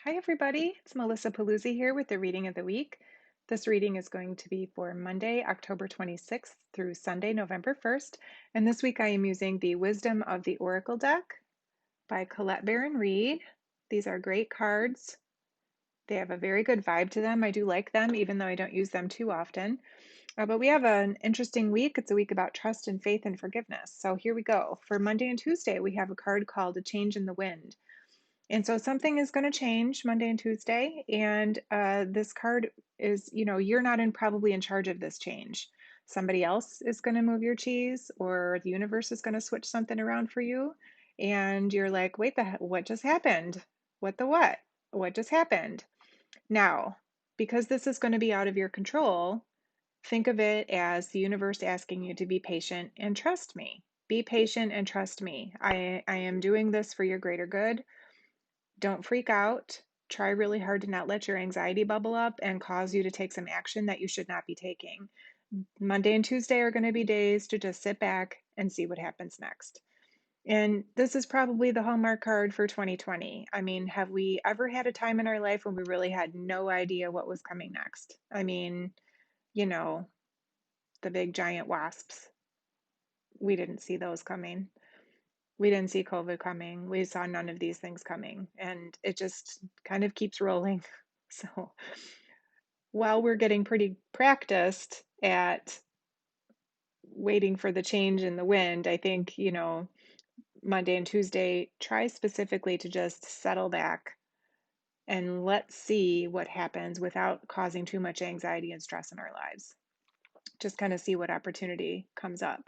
Hi, everybody. It's Melissa Paluzzi here with the reading of the week. This reading is going to be for Monday, October 26th through Sunday, November 1st. And this week I am using the Wisdom of the Oracle deck by Colette Baron Reed. These are great cards. They have a very good vibe to them. I do like them, even though I don't use them too often. But we have an interesting week. It's a week about trust and faith and forgiveness. So here we go. For Monday and Tuesday, we have a card called A Change in the Wind. And so something is going to change Monday and Tuesday. And this card is, you're not probably in charge of this change. Somebody else is going to move your cheese, or the universe is going to switch something around for you. And you're like, wait, what just happened? What the what? What just happened? Now, because this is going to be out of your control, think of it as the universe asking you to be patient and trust me. Be patient and trust me. I am doing this for your greater good. Don't freak out. Try really hard to not let your anxiety bubble up and cause you to take some action that you should not be taking. Monday and Tuesday are going to be days to just sit back and see what happens next. And this is probably the hallmark card for 2020. I mean, have we ever had a time in our life when we really had no idea what was coming next? I mean, you know, the big giant wasps. We didn't see those coming. We didn't see COVID coming. We saw none of these things coming. And it just kind of keeps rolling. So while we're getting pretty practiced at waiting for the change in the wind, I think, Monday and Tuesday, try specifically to just settle back and let's see what happens without causing too much anxiety and stress in our lives. Just kind of see what opportunity comes up.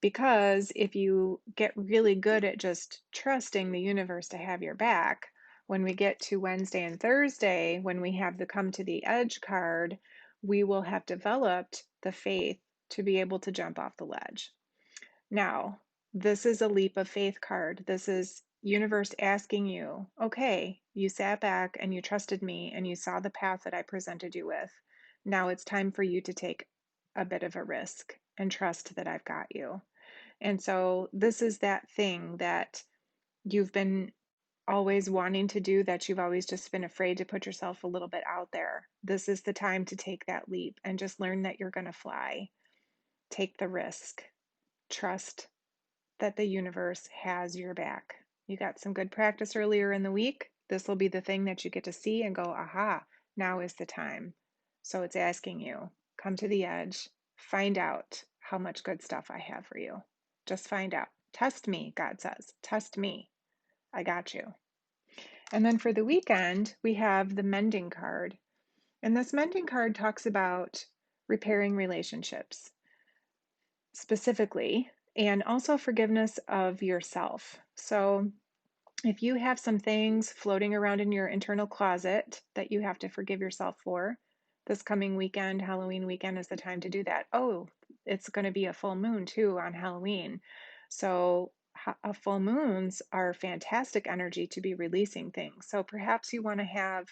Because if you get really good at just trusting the universe to have your back, when we get to Wednesday and Thursday, when we have the come to the edge card, we will have developed the faith to be able to jump off the ledge. Now, this is a leap of faith card. This is universe asking you, okay, you sat back and you trusted me and you saw the path that I presented you with. Now it's time for you to take a bit of a risk and trust that I've got you. And so this is that thing that you've been always wanting to do, that you've always just been afraid to put yourself a little bit out there. This is the time to take that leap and just learn that you're going to fly. Take the risk. Trust that the universe has your back. You got some good practice earlier in the week. This will be the thing that you get to see and go, aha, now is the time. So it's asking you, come to the edge, find out how much good stuff I have for you. Just find out. Test me, God says. Test me. I got you. And then for the weekend, we have the mending card. And this mending card talks about repairing relationships specifically, and also forgiveness of yourself. So if you have some things floating around in your internal closet that you have to forgive yourself for, this coming weekend, Halloween weekend, is the time to do that. Oh, it's going to be a full moon too on Halloween. So, full moons are fantastic energy to be releasing things. So, perhaps you want to have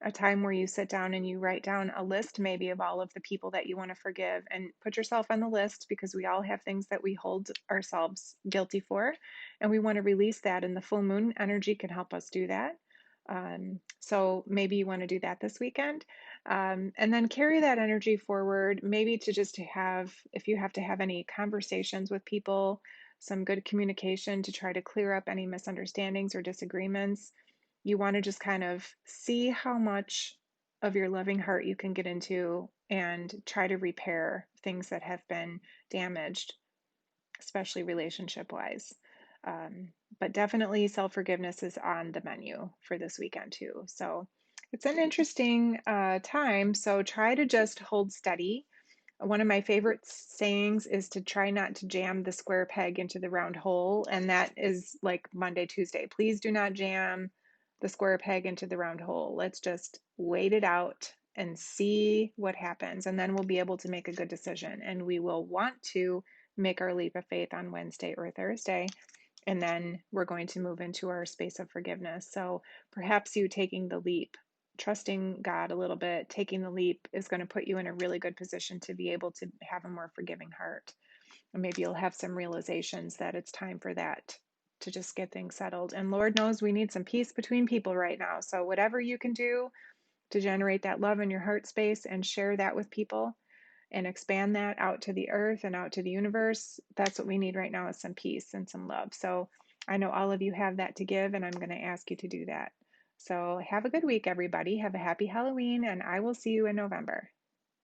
a time where you sit down and you write down a list maybe of all of the people that you want to forgive and put yourself on the list, because we all have things that we hold ourselves guilty for and we want to release that, and the full moon energy can help us do that. So maybe you want to do that this weekend, and then carry that energy forward, maybe to just have, if you have to have any conversations with people, some good communication to try to clear up any misunderstandings or disagreements. You want to just kind of see how much of your loving heart you can get into and try to repair things that have been damaged, especially relationship wise. But definitely self forgiveness is on the menu for this weekend too. So it's an interesting time. So try to just hold steady. One of my favorite sayings is to try not to jam the square peg into the round hole. And that is like Monday, Tuesday. Please do not jam the square peg into the round hole. Let's just wait it out and see what happens. And then we'll be able to make a good decision. And we will want to make our leap of faith on Wednesday or Thursday. And then we're going to move into our space of forgiveness. So perhaps you taking the leap, trusting God a little bit, taking the leap is going to put you in a really good position to be able to have a more forgiving heart. And maybe you'll have some realizations that it's time for that to just get things settled. And Lord knows we need some peace between people right now. So, whatever you can do to generate that love in your heart space and share that with people and expand that out to the earth and out to the universe, that's what we need right now is some peace and some love. So, I know all of you have that to give, and I'm going to ask you to do that. So, have a good week, everybody. Have a happy Halloween, and I will see you in November.